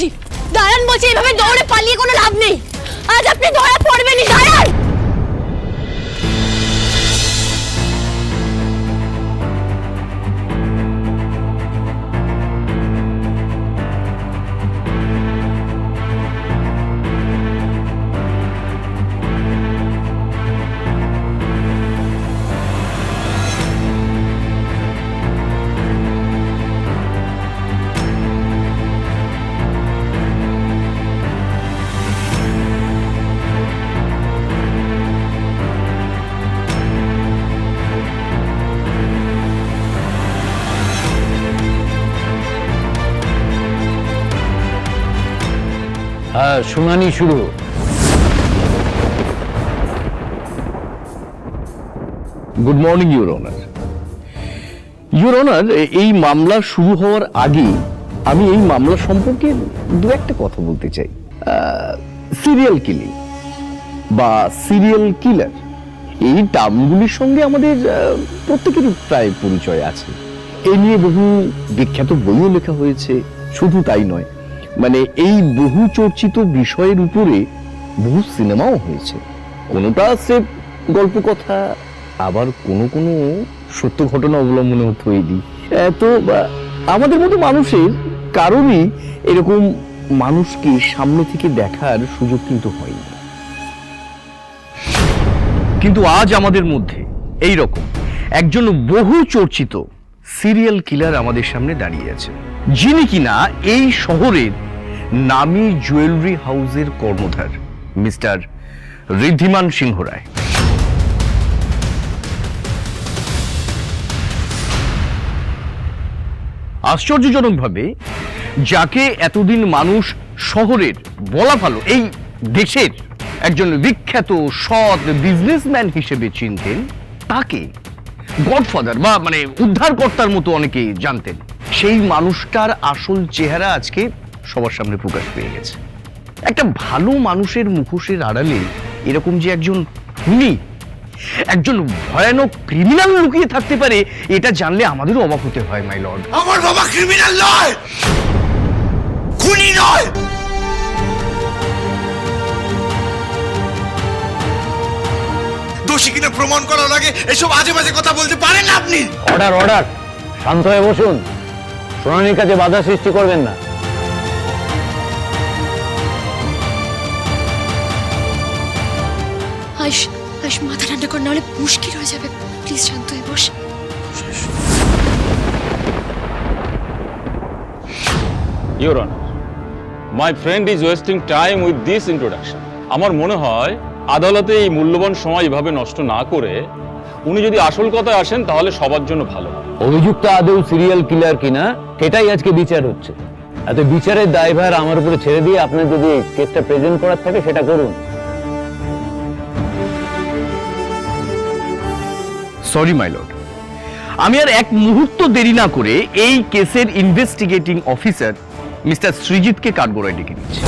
বলছি, দাঁড়ান বলছি, এইভাবে দৌড়ে পালিয়ে কোনো লাভ নেই। আজ আপনি ধরা পড়বেনই, দাঁড়ান। হ্যাঁ, শুনানি শুরু। Good morning your honour. Your honour, এই মামলা শুরু হওয়ার আগে আমি এই মামলা সম্পর্কে দু একটা কথা বলতে চাই। সিরিয়াল কিলিং বা সিরিয়াল কিলার, এই টার্মগুলির সঙ্গে আমাদের প্রত্যেকেরই প্রায় পরিচয় আছে। এ নিয়ে বহু বিখ্যাত বইও লেখা হয়েছে। শুধু তাই নয়, মানে এই বহু চর্চিত বিষয়ের উপরে বহু সিনেমাও হয়েছে। কোনোটা স্রেফ গল্প কথা, আবার কোনো কোনো সত্য ঘটনা অবলম্বনেও তৈরি। তো আমাদের মতো মানুষের কারণই এরকম মানুষকে সামনে থেকে দেখার সুযোগ কিন্তু হয়নি। কিন্তু আজ আমাদের মধ্যে এই রকম একজন বহু চর্চিত সিরিয়াল কিলার আমাদের সামনে দাঁড়িয়ে আছে, যিনি কিনা এই শহরের নামী জুয়েলারি হাউসের কর্ণধার মিস্টার ঋদ্ধিমান সিংহ রায়। আশ্চর্যজনকভাবে যাকে এতদিন মানুষ শহরের, বলা ভালো এই দেশের একজন বিখ্যাত সৎ বিজনেসম্যান হিসেবে চিনতেন, তাকে গডফাদার বা মানে উদ্ধারকর্তার মতো অনেকে জানতেন। সেই মানুষটার আসল চেহারা আজকে সবার সামনে প্রকাশ পেয়ে গেছে। একটা ভালো মানুষের মুখোশের আড়ালে এরকম যে একজন খুনি, একজন ভয়ানক ক্রিমিনাল লুকিয়ে থাকতে পারে, এটা জানলে আমাদেরও অবাক হতে হয় মাই লর্ড। আমার বাবা ক্রিমিনাল নয়, খুনি নয়। দোষী কিনা প্রমাণ করার আগে এসব আজে বাজে কথা বলতে পারেন না আপনি। Order, order. শান্ত হয়ে বসুন, শুনানির কাজে বাধা সৃষ্টি করবেন না। আয়ুষ মাথা ঠান্ডা কর, নাহলে মুশকিল হয়ে যাবে। প্লিজ শান্ত হয়ে বস। Your Honor, my friend is wasting time with this introduction. আমার মনে হয় আদালতে এই মূল্যবান সময় এভাবে নষ্ট না করে উনি যদি আসল কথায় আসেন তাহলে সবার জন্য ভালো হয়। অভিযুক্ত আদৌ সিরিয়াল কিলার কিনা সেটাই আজকে বিচার হচ্ছে। এত বিচারের দায়ভার আমার উপরে ছেড়ে দিয়ে আপনার যদি কেসটা প্রেজেন্ট করার থাকে সেটা করুন। সরি মাই লর্ড, আমি আর এক মুহূর্ত দেরি না করে এই কেসের ইনভেস্টিগেটিং অফিসার মিস্টার সৃজিতকে কাঠগড়ায় ডেকে নিচ্ছি।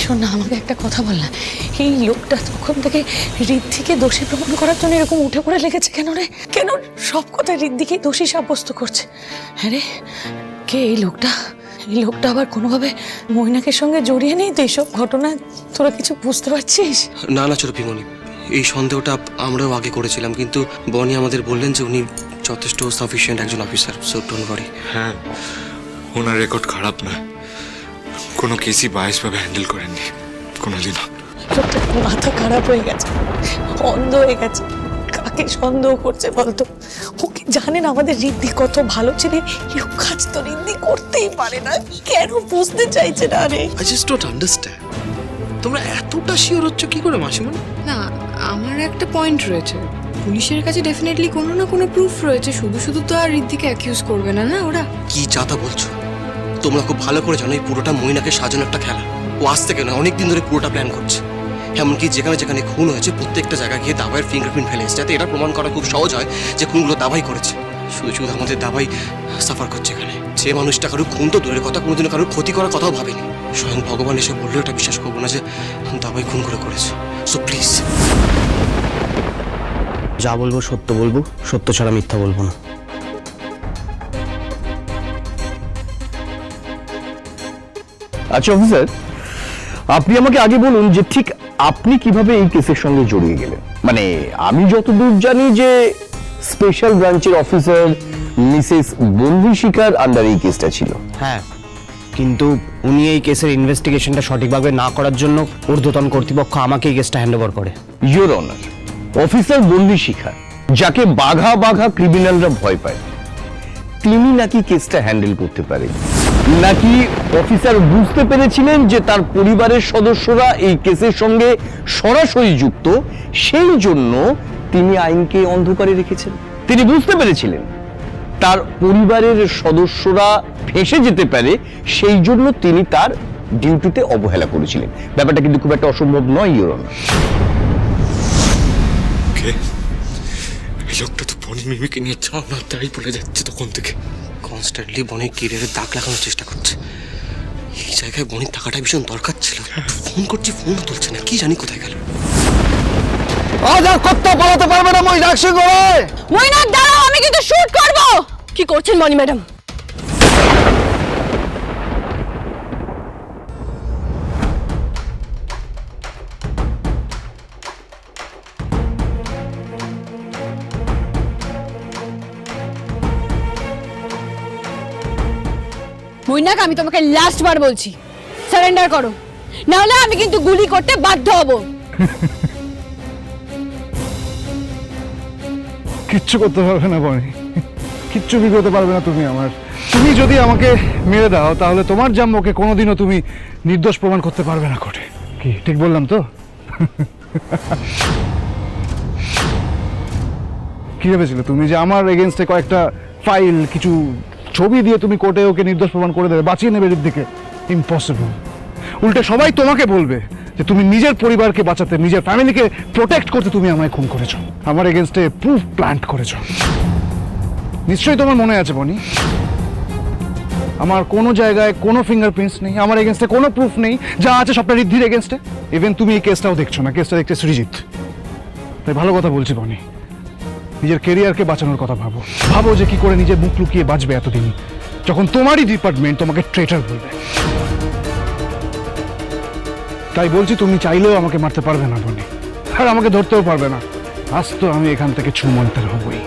শোন না, আমাকে একটা কথা বল না, এই লোকটা তখন থেকে ঋদ্ধিকে দোষী প্রমাণ করার জন্য এরকম উঠে পড়ে লেগেছে কেন রে? কেন সব কথা ঋদ্ধিকে দোষী সাব্যস্ত করছে? হ্যাঁ রে, কে এই লোকটা? এই লোকটা আবার কোনোভাবে মৈনাকের সঙ্গে জড়িয়ে নেই তো এইসব ঘটনায়? তোরা কিছু বুঝতে পারছিস? না না ছোট পিমনি, এই সন্দেহটা আমরাও আগে করেছিলাম, কিন্তু বনি আমাদের বললেন যে উনি যথেষ্ট সাফিসিয়েন্ট একজন অফিসার, সো ডোন্ট ওয়ারি। হ্যাঁ, ওনার রেকর্ড খারাপ না, কোনো কেসই বায়াসভাবে হ্যান্ডেল করেননি কোনোদিনও। লোকটা মাথা খারাপ হয়ে গেছে, অন্ধ হয়ে গেছে। কাকে সন্দেহ করছে বলতো? ও কি জানেন আমাদের ঋদ্ধি কত ভালো ছেলে? এরকম কাজ তো ঋদ্ধি করতেই পারে না। কেন বুঝতে চাইছে না রে? আই জাস্ট ডোন্ট আন্ডারস্ট্যান্ড, তোমরা এতটা শিওর হচ্ছ কি করে মাসিমণি? না, আমার একটা পয়েন্ট রয়েছে। পুলিশের কাছে ডেফিনেটলি কোনো না কোনো প্রুফ রয়েছে, শুধু শুধু তো আর ঋদ্ধিকে অ্যাকিউজ করবে না না ওরা। কি যাতা বলছো? তোমরা খুব ভালো করে জানো এই পুরোটা মইনাকে সাজানো একটা খেলা। ও আজ থেকে না, অনেকদিন ধরে পুরোটা প্ল্যান করছে। এমনকি যেখানে যেখানে খুন হয়েছে প্রত্যেকটা জায়গায় গিয়ে দাবাইয়ের ফিঙ্গারপ্রিন্ট ফেলে এসেছে, যাতে এটা প্রমাণ করা খুব সহজ হয় যে খুনগুলো দাবাই করেছে। শুধু শুধু আমাদের দাবাই সাফার করছে এখানে। যে মানুষটা কারোর খুন তো দূরের কথা, কোনোদিনও কারোর ক্ষতি করার কথাও ভাবেনি। স্বয়ং ভগবান এসে বললেও এটা বিশ্বাস করবো না যে দাবাই খুন করেছে। সো প্লিজ যা বলবো সত্য বলবো, সত্য ছাড়া মিথ্যা বলবো না। আচ্ছা অফিসার, আপনি আমাকে আগে বলুন যে ঠিক আপনি কিভাবে এই কেসের সঙ্গে জড়িয়ে গেলেন। মানে আমি যতদূর জানি যে স্পেশাল ব্রাঞ্চের অফিসার মিসেস বন্ধু শিকার আন্ডার এই কেসটা ছিল। হ্যাঁ, কিন্তু উনি এই কেসের ইনভেস্টিগেশনটা সঠিকভাবে না করার জন্য ঊর্ধ্বতন কর্তৃপক্ষ আমাকে এই কেসটা হ্যান্ড ওভার করে। ইওর অনার, অফিসার বন্দি শিখার, যাকে বাঘা বাঘা ক্রিমিনালরা ভয় পায়, তিনি নাকি কেসটা হ্যান্ডেল করতে পারে। নাকি অফিসার বুঝতে পেরেছিলেন যে তার পরিবারের সদস্যরা এই কেসের সঙ্গে সরাসরি যুক্ত, সেই জন্য তিনি আইনকে অন্ধকারে রেখেছেন। তিনি বুঝতে পেরেছিলেন তার পরিবারের সদস্যরা ফেঁসে যেতে পারে, সেই জন্য তিনি তার ডিউটিতে অবহেলা করেছিলেন। ব্যাপারটা কিন্তু খুব একটা অসম্ভব নয় ইওর অনার। কে? এই লোকটা তো বনি মিমিকে নিয়ে চাও না তাই বলে যাচ্ছে তখন থেকে। কনস্ট্যান্টলি বনির কেরিয়ারে দাগ লাগানোর চেষ্টা করছে। এই জায়গায় বনির টাকাটা ভীষণ দরকার ছিল। ফোন করছি, ফোনও তুলছে না, কি জানি কোথায় গেল। আজ আর কত পালাতে পারবে না মৈনাক সিংহ রায়। মৈনাক দাঁড়াও, আমি কিন্তু শুট করব। কি করছেন মনি ম্যাডাম? মৈনাক, আমি তোমাকে লাস্ট বার বলছি, সারেন্ডার করো, না হলে আমি কিন্তু গুলি করতে বাধ্য হব। কিচ্ছু করতে পারবে না বনি, কিচ্ছু বিগড়তে পারবে না তুমি আমার। তুমি যদি আমাকে মেরে দাও তাহলে তোমার জাম্মকে কোনোদিনও তুমি নির্দোষ প্রমাণ করতে পারবে না কোর্টে। কি ঠিক বললাম তো? কি ভেবেছিলে তুমি যে আমার এগেনস্টে কয়েকটা ফাইল, কিছু ছবি দিয়ে তুমি কোর্টে ওকে নির্দোষ প্রমাণ করে দেবে, বাঁচিয়ে নেবে দিকে? ইম্পসিবল। উল্টে সবাই তোমাকে বলবে যে তুমি নিজের পরিবারকে বাঁচাতে, নিজের ফ্যামিলিকে প্রোটেক্ট করতে তুমি আমায় খুন করেছো, আমার এগেনস্টে প্রুফ প্ল্যান্ট করেছো। নিশ্চয়ই তোমার মনে আছে বনি, আমার কোনো জায়গায় কোনো ফিঙ্গারপ্রিন্টস নেই, আমার এগেনস্টে কোনো প্রুফ নেই, যা আছে সবটা রিদ্ধির এগেনস্টে। ইভেন তুমি এই কেসটাও দেখছো না, কেসটা দেখছে সৃজিত। তাই ভালো কথা বলছি বনি, নিজের কেরিয়ারকে বাঁচানোর কথা ভাবো। ভাবো যে কি করে নিজের মুখ লুকিয়ে বাঁচবে এতদিন, যখন তোমারই ডিপার্টমেন্ট তোমাকে ট্রেটার বলবে। তাই বলছি, তুমি চাইলেও আমাকে মারতে পারবে না বনি, আর আমাকে ধরতেও পারবে না। আজ তো আমি এখান থেকে ছুমন্তের হবই।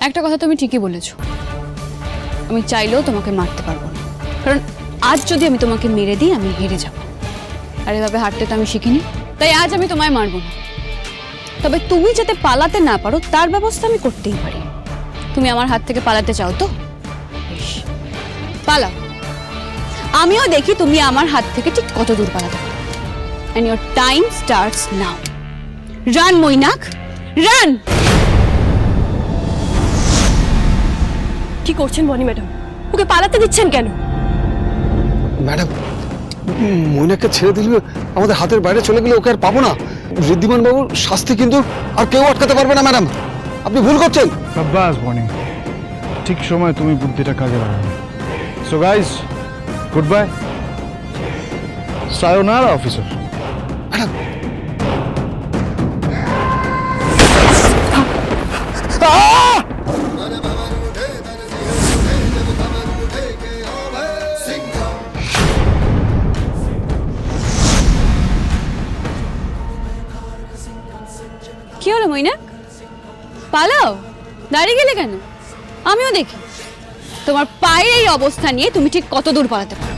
একটা কথা তুমি ঠিকই বলেছো, আমি চাইলেও তোমাকে মারতে পারবো না, কারণ আজ যদি আমি তোমাকে মেরে দিই আমি হেরে যাব। আর এভাবে হারতে তো আমি শিখিনি, তাই আজ আমি তোমায় মারবো না। তবে তুমি যাতে পালাতে না পারো তার ব্যবস্থা আমি করতেই পারি। তুমি আমার হাত থেকে পালাতে চাও তো? বেশ, পালাও, আমিও দেখি তুমি আমার হাত থেকে ঠিক কত দূর পালাতে পারো। And your time starts now. Run, Mainak, run! কি করছেন বনি ম্যাডাম? ওকে পালাতে দিচ্ছেন কেন? ম্যাডাম, মৈনাককে ছেড়ে দিলে আমাদের হাতের বাইরে চলে গেলে ওকে আর পাবো না। ঋদ্ধিমান বাবুর শাস্তি কিন্তু আর কেউ আটকাতে পারবে না ম্যাডাম, আপনি ভুল করছেন। বাস বনি, ঠিক সময় তুমি বুদ্ধিটা কাজে লাগাবে। So guys, good bye, সায়োনারা officer. কি হলো মৈনাক, পালাও? দাঁড়িয়ে গেলে কেন? আমিও দেখি তোমার পায়ের এই অবস্থা নিয়ে তুমি ঠিক কত দূর পালাতে পারো।